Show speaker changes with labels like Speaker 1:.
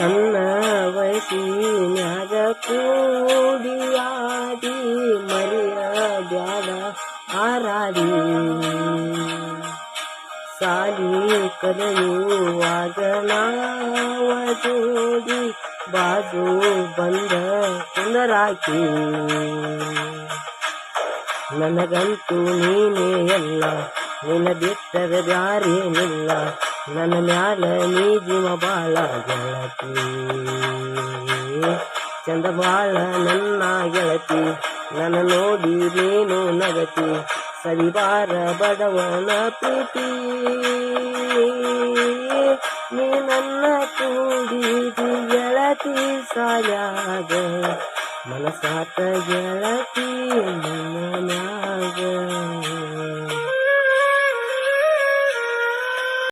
Speaker 1: ಸಣ್ಣ ವಯಸ್ಸಿನ್ಯಾಗ ಕೂಡಿಯಾದಿ ಮರಿಯ ಬ್ಯಾಡ ಆರಾಡಿ ಸಾಲಿ ಕಲಿಯುವಾಗ ನಾವ ಜೋಡಿ ಬಾಜು ಬಂದ ಕುಂದರಾಕಿ ನನಗಂತೂ ನೀನೇ ಎಲ್ಲ ನಿನ್ನ ಬಿಟ್ಟರೆ ಬ್ಯಾರೇನಿಲ್ಲ ನನ್ನ ಮ್ಯಾಲ ನೀ ಜೀವ ಬಾಳ ಗೆಳತಿ ಚಂದ ಬಾಳ ನನ್ನ ಗೆಳತಿ ನನ್ನ ನೋಡಿ ನೀನು ನಗತಿ ಸರಿಬಾರ ಬಡವನ ಪ್ರೀತಿ ನೀ ನನ್ನ ಕೂಡಿದಿ ಗೆಳತಿ ಸಾಲ್ಯಾಗ ಮನಸಾತ ಗೆಳತಿ ನನ್ನ